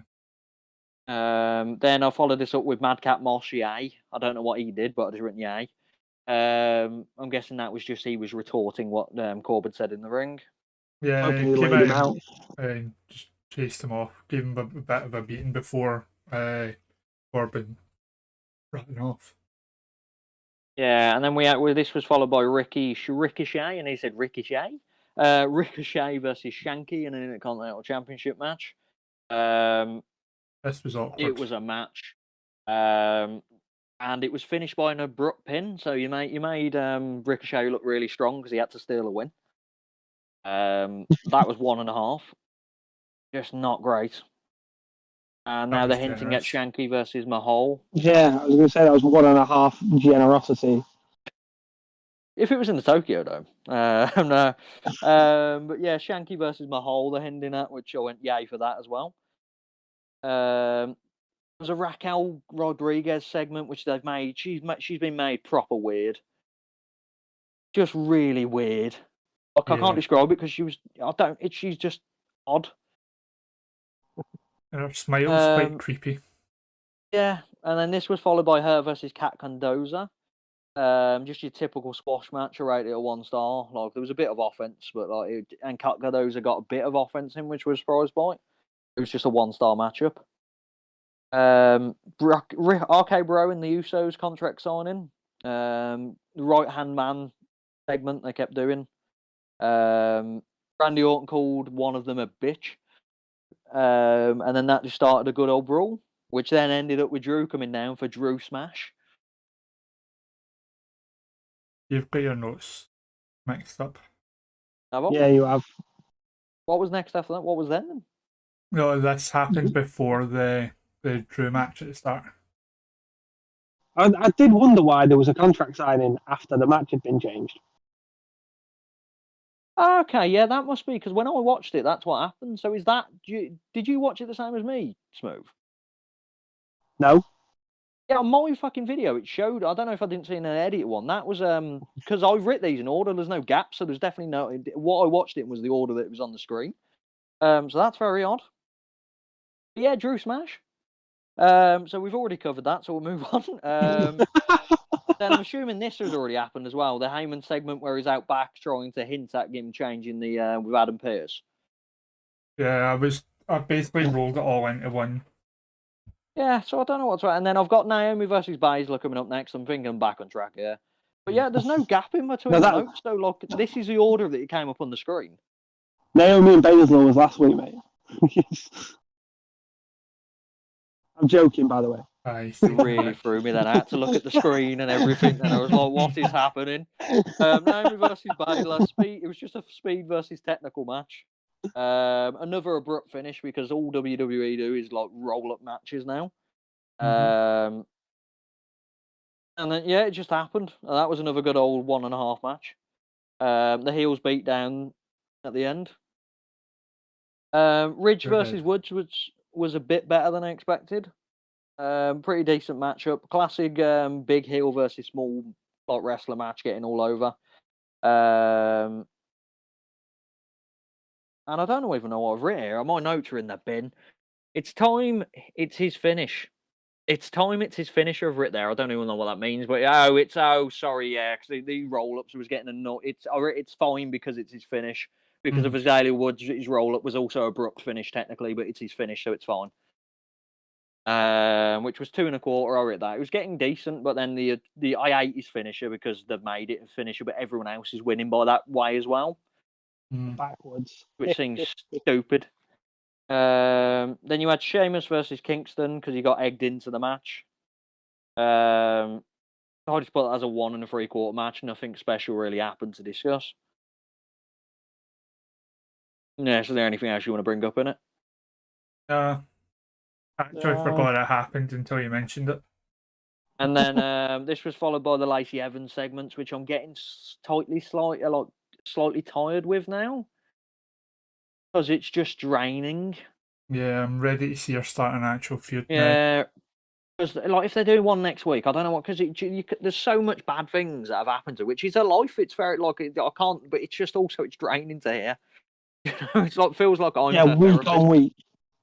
Then I followed this up with Madcap Moss, yay. I don't know what he did, but I just written yay. I'm guessing that was just he was retorting what Corbin said in the ring. Yeah, he came out and just chased him off, gave him a bit of a beating before Corbin ran off. Yeah, and then this was followed by Ricochet, and he said Ricochet. Ricochet versus Shanky in an Intercontinental Championship match. This was awkward. It was a match, and it was finished by an abrupt pin. So you made Ricochet look really strong because he had to steal a win. That was 1.5. Just not great. And now they're hinting at Shanky versus Mahal. Yeah, I was going to say that was 1.5 generosity. If it was in the Tokyo Dome. No. But yeah, Shanky versus Mahal they're hinting at, which I went yay for that as well. There's a Raquel Rodriguez segment which they've made. She's been made proper weird. Just really weird. Like, I can't describe it because she's just odd. And her smile's quite creepy. Yeah, and then this was followed by her versus Kat Condoza. Just your typical squash match, I rated it a 1 star. Like, there was a bit of offense, but and Kat Condoza got a bit of offense in, which was surprised by. It was just a 1 star matchup. RK Bro and the Usos contract signing. The right hand man segment they kept doing. Randy Orton called one of them a bitch. And then that just started a good old brawl, which then ended up with Drew coming down for Drew Smash. You've got your notes mixed up. Yeah, you have. What was next after that? What was then? No, this happened before the Drew match at the start. I did wonder why there was a contract signing after the match had been changed. Okay, yeah, that must be because when I watched it, that's what happened. So did you watch it the same as me, Smooth? No. Yeah, on my fucking video, it showed. I don't know if I didn't see an edit one. That was because I've written these in order. There's no gaps, so there's definitely no. What I watched it was the order that was on the screen. So that's very odd. Yeah, Drew Smash. So we've already covered that, so we'll move on. Then I'm assuming this has already happened as well. The Heyman segment where he's out back trying to hint at him changing the with Adam Pearce. Yeah, I basically rolled it all into one. Yeah, so I don't know what's right. And then I've got Naomi versus Baszler coming up next. I'm thinking I'm back on track here. But yeah, there's no gap in between the notes. So like, this is the order that it came up on the screen. Naomi and Baszler was last week, mate. I'm joking, by the way. Really threw me then. I had to look at the screen and everything, and I was like, "What is happening?" Naomi versus Baszler. It was just a speed versus technical match. Another abrupt finish because all WWE do is like roll-up matches now. And then yeah, it just happened. That was another good old 1.5 match. The heels beat down at the end. Ridge versus Woods was a bit better than I expected. Pretty decent matchup. Classic big heel versus small like wrestler match, getting all over. And I don't even know what I've written here. My notes are in the bin. It's time. It's his finish. It's time. It's his finisher. I've written there. I don't even know what that means. But sorry, yeah, because the roll-ups was getting annoyed. It's fine because it's his finish. Because of Azalea Woods, his roll-up was also abrupt finish technically, but it's his finish, so it's fine. Which was 2.25. I read that. It was getting decent, but then the I hate his finisher because they've made it a finisher, but everyone else is winning by that way as well. Backwards. Which seems stupid. Then you had Sheamus versus Kingston because he got egged into the match. I just put that as a 1.75 match. Nothing special really happened to discuss. Yeah, so is there anything else you want to bring up in it? Actually forgot it happened until you mentioned it. And then this was followed by the Lacey Evans segments, which I'm getting slightly tired with now. Because it's just draining. Yeah, I'm ready to see her start an actual feud now. Yeah, because like if they're doing one next week, I don't know what. Because there's so much bad things that have happened to, which is a life. It's very like I can't, but it's just also it's draining to hear. It's like feels like I'm week on week.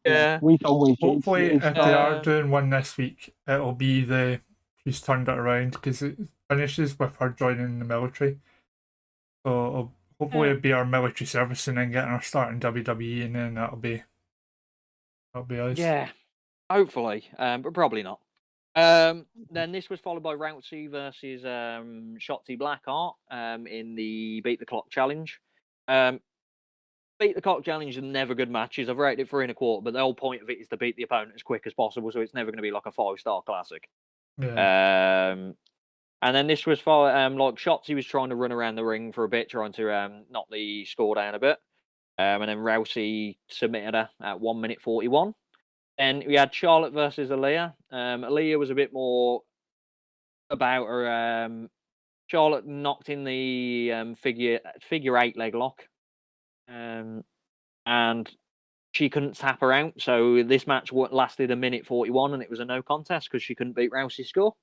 Yeah, week on week. Hopefully, if they are doing one this week, it'll be she's turned it around because it finishes with her joining the military. So hopefully it'll be our military service and then getting her starting WWE, and then that'll be us. Yeah, hopefully, but probably not. Then this was followed by Rousey versus Shotzi Blackheart in the Beat the Clock challenge. Beat the Clock challenge are never good matches. I've rated it 3.25, but the whole point of it is to beat the opponent as quick as possible, so it's never going to be like a 5-star classic. Yeah. And then this was for like Shotzi was trying to run around the ring for a bit, trying to knock the score down a bit. And then Rousey submitted her at 1:41. Then we had Charlotte versus Aaliyah. Aaliyah was a bit more about her. Charlotte knocked in the figure 8 leg lock. And she couldn't tap her out. So this match lasted 1:41, and it was a no contest because she couldn't beat Rousey's score.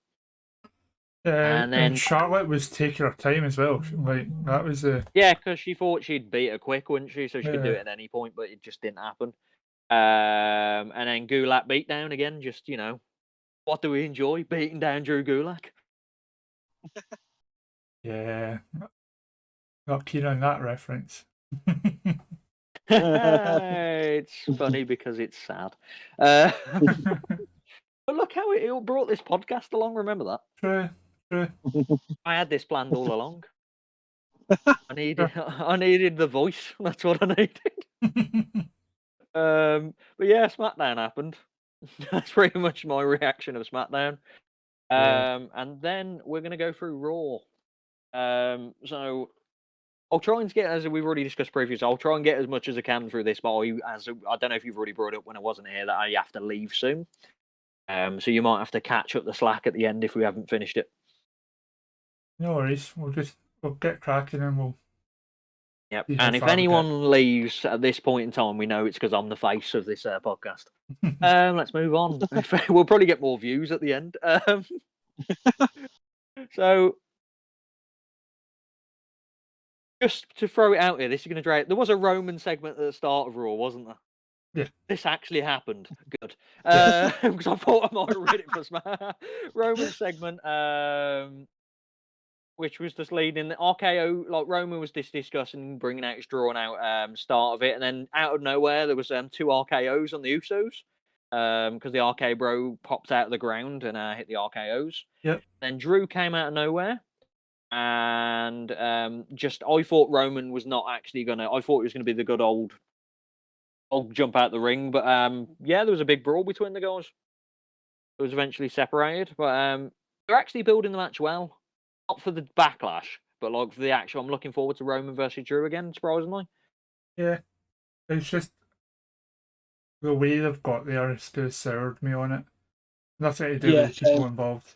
And then Charlotte was taking her time as well. Like that was yeah, because she thought she'd beat her quick, wouldn't she? So she could do it at any point, but it just didn't happen. And then Gulak beat down again. Just what do we enjoy? Beating down Drew Gulak. Yeah, not keen on that reference. It's funny because it's sad. But look how it brought this podcast along. Remember that? True. I had this planned all along. I needed the voice. That's what I needed. But yeah, SmackDown happened. That's pretty much my reaction of SmackDown. And then we're gonna go through Raw. So I'll try and get, as we've already discussed previously, I'll try and get as much as I can through this. But I don't know if you've already brought it up when I wasn't here that I have to leave soon. So you might have to catch up the slack at the end if we haven't finished it. No worries. We'll get cracking and we'll. Yep. And if anyone leaves at this point in time, we know it's because I'm the face of this podcast. Let's move on. We'll probably get more views at the end. So, just to throw it out here, this is going to drag. There was a Roman segment at the start of Raw, wasn't there? Yeah. This actually happened. Good. Because I thought I might have read it for Roman's segment, which was just leading the RKO. Like Roman was discussing bringing out his drawn out start of it, and then out of nowhere there was 2 RKOs on the Usos. Because the RK Bro popped out of the ground and hit the RKOs. Yep. Then Drew came out of nowhere. And I thought Roman was not actually gonna. I thought it was gonna be the good old jump out the ring, but yeah, there was a big brawl between the guys. It was eventually separated, but they're actually building the match well, not for the backlash, but like for the actual. I'm looking forward to Roman versus Drew again. Surprisingly, Yeah, it's just the way they've got there has just soured me on it. Nothing to do with the people involved.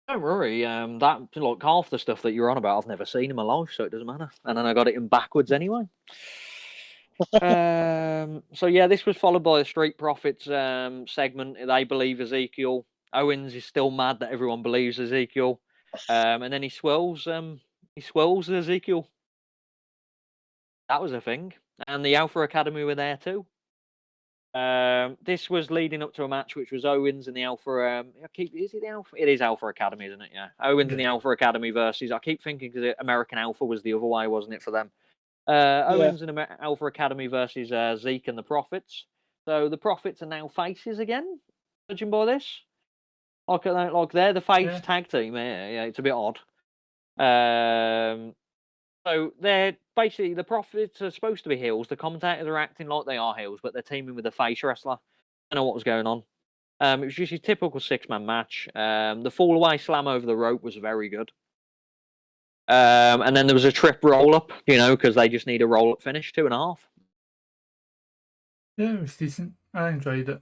Don't worry. That like half the stuff that you're on about, I've never seen in my life, so it doesn't matter. And then I got it in backwards anyway. So yeah, this was followed by a Street Profits segment. They believe Ezekiel. Owens is still mad that everyone believes Ezekiel. And then he swells Ezekiel. That was a thing. And the Alpha Academy were there too. This was leading up to a match which was Owens and the Alpha. Is it the Alpha? It is Alpha Academy, isn't it? Yeah, Owens and the Alpha Academy versus. I keep thinking because American Alpha was the other way, wasn't it, for them? Owens and Alpha Academy versus Zeke and the Profits. So the Profits are now faces again, judging by this. Like they're the face tag team. Yeah, it's a bit odd. So they're basically the Profits are supposed to be heels. The commentators are acting like they are heels, but they're teaming with a face wrestler. I don't know what was going on. It was just a typical 6-man match. The fall away slam over the rope was very good. And then there was a trip roll up, because they just need a roll up finish, 2.5. Yeah, it was decent. I enjoyed it.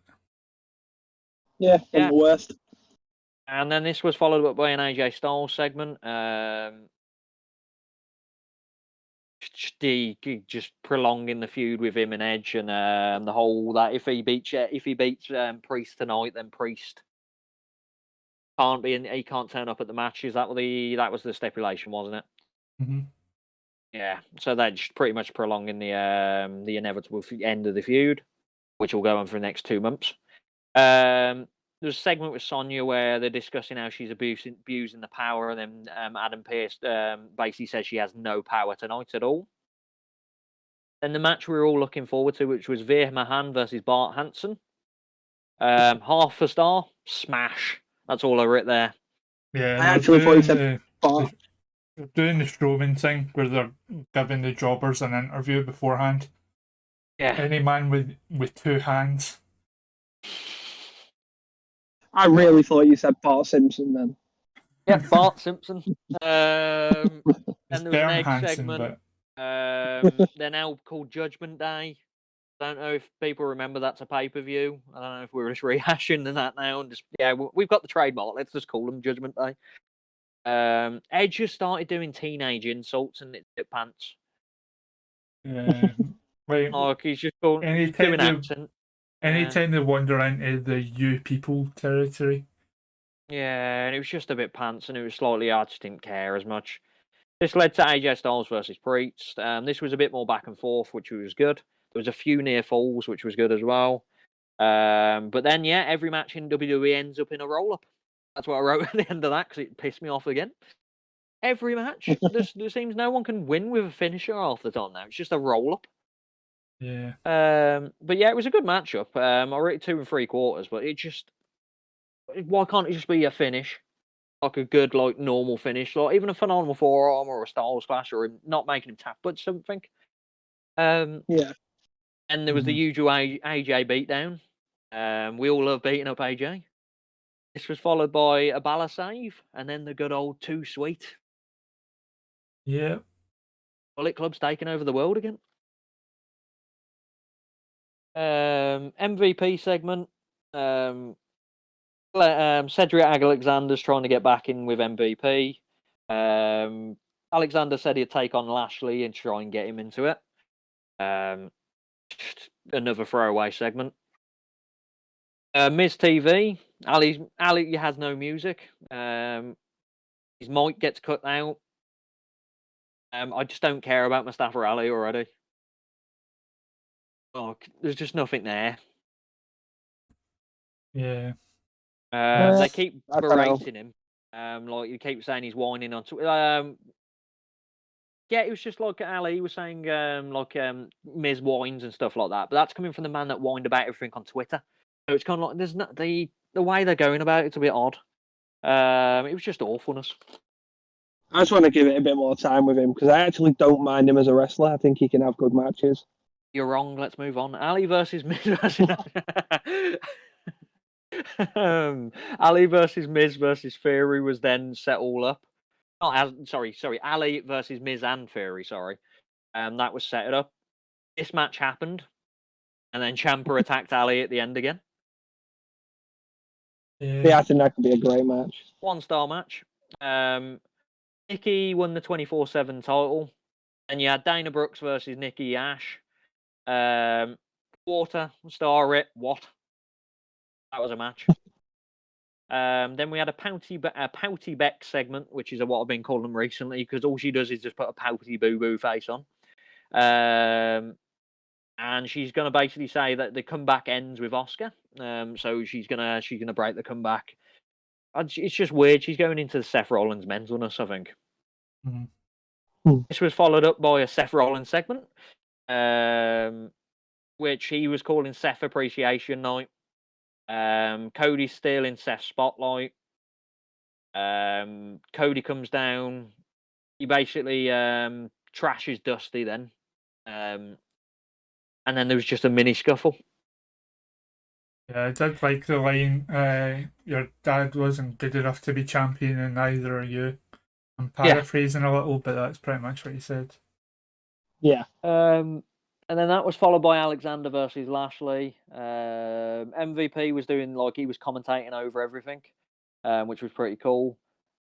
Yeah, wasn't the worst. And then this was followed up by an AJ Styles segment. Just prolonging the feud with him and Edge, and the whole that if he beats Priest tonight, then Priest he can't turn up at the match. Is that that was the stipulation, wasn't it? Mm-hmm. Yeah, so they're just pretty much prolonging the inevitable end of the feud, which will go on for the next 2 months. There's a segment with Sonya where they're discussing how she's abusing the power, and then Adam Pearce basically says she has no power tonight at all. Then the match we were all looking forward to, which was Veer Mahan versus Bart Hansen. Half a star, smash. That's all I wrote there. Yeah, I actually thought you said Bart. Doing the Strowman thing where they're giving the jobbers an interview beforehand. Yeah. Any man with 2 hands. I really thought you said Bart Simpson then. Yeah, Bart Simpson. And there was an Edge Hansen, segment. But... they're now called Judgment Day. I don't know if people remember that's a pay-per-view. I don't know if we're just rehashing that now. And we've got the trademark. Let's just call them Judgment Day. Edge just started doing teenage insults and it's pants. Yeah. Like he's just doing accent. Anytime they wander into the you people territory. Yeah, and it was just a bit pants, and it was slightly. I just didn't care as much. This led to AJ Styles versus Priest. This was a bit more back and forth, which was good. There was a few near falls, which was good as well. But then, every match in WWE ends up in a roll-up. That's what I wrote at the end of that, because it pissed me off again. Every match. there seems no one can win with a finisher half the time now. It's just a roll-up. Yeah. But it was a good matchup. I rated 2 3/4, but it just... Why can't it just be a finish? Like a good, normal finish. Like even a phenomenal forearm or a Styles Clash or not making him tap, but something. Yeah. And there was the usual AJ beatdown. We all love beating up AJ. This was followed by a Balor save, and then the good old Too Sweet. Yeah. Bullet Club's taking over the world again. MVP segment. Cedric Alexander's trying to get back in with MVP. Alexander said he'd take on Lashley and try and get him into it. Another throwaway segment. Miz TV. Ali has no music. His mic gets cut out. I just don't care about Mustafa Ali already. there's just nothing there. Yeah. They keep berating him. Like you keep saying he's whining on Twitter. Yeah, it was just like Ali was saying, Miz whines and stuff like that. But that's coming from the man that whined about everything on Twitter. So it's kind of like there's not the way they're going about it's a bit odd. It was just awfulness. I just want to give it a bit more time with him because I actually don't mind him as a wrestler. I think he can have good matches. You're wrong. Let's move on. Ali versus Miz. Ali versus Miz versus Theory was then set all up. Sorry. Ali versus Miz and Theory. Sorry, that was set up. This match happened, and then Ciampa attacked Ali at the end again. Yeah, I think that could be a great match. 1-star match. Nikki won the 24/7 title, and you had Dana Brooks versus Nikki Ash. Quarter star it. What? That was a match. Then we had a pouty Beck segment, which is what I've been calling them recently, because all she does is just put a pouty boo boo face on. And she's gonna basically say that the comeback ends with Asuka. So she's gonna break the comeback. It's just weird. She's going into the Seth Rollins mentalness, I think. Mm-hmm. This was followed up by a Seth Rollins segment, which he was calling Seth Appreciation Night. Cody's still in Seth's spotlight. Cody comes down. He basically trashes Dusty then. And then there was just a mini scuffle. Yeah, I did like the line, your dad wasn't good enough to be champion and neither are you. I'm paraphrasing a little, but that's pretty much what he said. Yeah. And then that was followed by Alexander versus Lashley. MVP was doing he was commentating over everything, which was pretty cool.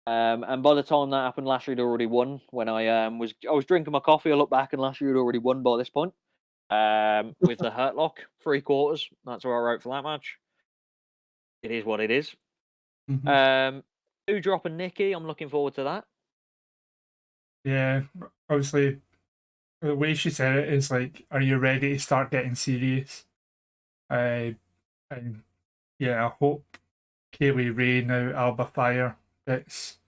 And by the time that happened, Lashley had already won. When I was drinking my coffee, I looked back and Lashley had already won by this point. With the Hurt Lock 3/4. That's what I wrote for that match. It is what it is. Mm-hmm. Doudrop and Nikki, I'm looking forward to that. Yeah, obviously, the way she said it is like, are you ready to start getting serious? And yeah, I hope Kaylee Ray, now Alba Fire, gets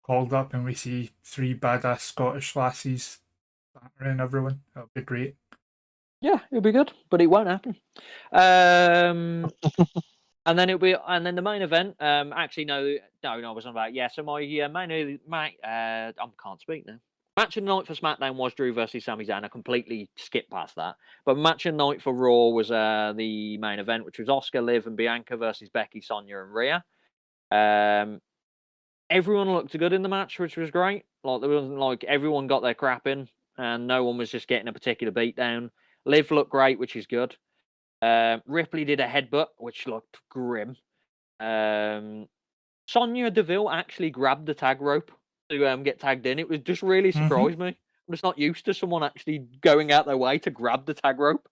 called up and we see 3 badass Scottish lassies battering everyone. That'll be great. Yeah, it'll be good, but it won't happen. And then the main event. Actually, no, I wasn't about. Yeah, so my I can't speak now. Match of the night for SmackDown was Drew versus Sami Zayn. I completely skipped past that. But match of the night for Raw was the main event, which was Asuka, Liv, and Bianca versus Becky, Sonya, and Rhea. Everyone looked good in the match, which was great. There wasn't everyone got their crap in, and no one was just getting a particular beatdown. Liv looked great, which is good. Ripley did a headbutt, which looked grim. Sonya Deville actually grabbed the tag rope to get tagged in. It was just really surprised me. I'm just not used to someone actually going out their way to grab the tag rope.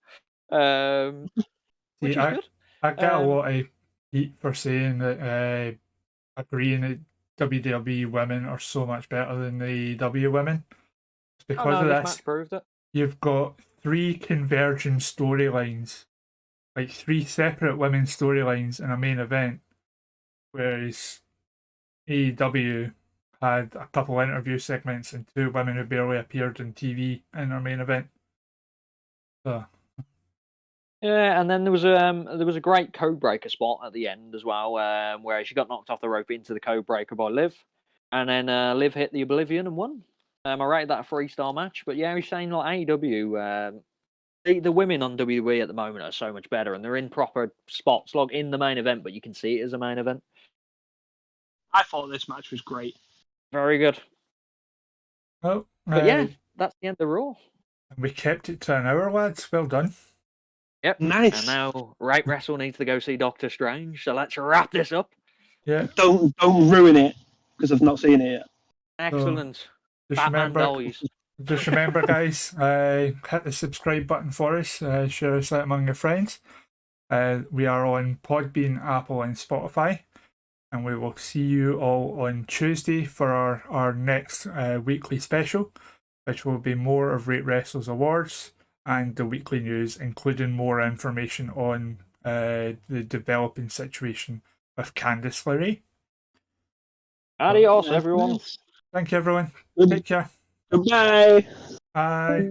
Which is good. I get a lot of heat for saying that agreeing that WWE women are so much better than the AEW women. It's because of this. Match proved it. You've got 3 converging storylines, 3 separate women's storylines in a main event, whereas AEW had a couple interview segments and 2 women who barely appeared on TV in their main event. So. Yeah, and then there was a great code breaker spot at the end as well, where she got knocked off the rope into the code breaker by Liv, and then Liv hit the Oblivion and won. I rated that a 3-star match, but yeah, he's saying AEW, the women on WWE at the moment are so much better, and they're in proper spots, in the main event, but you can see it as a main event. I thought this match was great. Very good. Oh, but yeah, that's the end of Raw. We kept it to an hour, lads. Well done. Yep. Nice. And now RateWrestle needs to go see Doctor Strange, so let's wrap this up. Yeah. Don't ruin it because I've not seen it yet. Excellent. So, just remember, guys, hit the subscribe button for us. Share us out among your friends. We are on Podbean, Apple, and Spotify. And we will see you all on Tuesday for our next weekly special, which will be more of RateWrestle's awards and the weekly news, including more information on the developing situation with Candice LeRae. Adios, everyone. Thank you, everyone. Take care. Goodbye. Bye.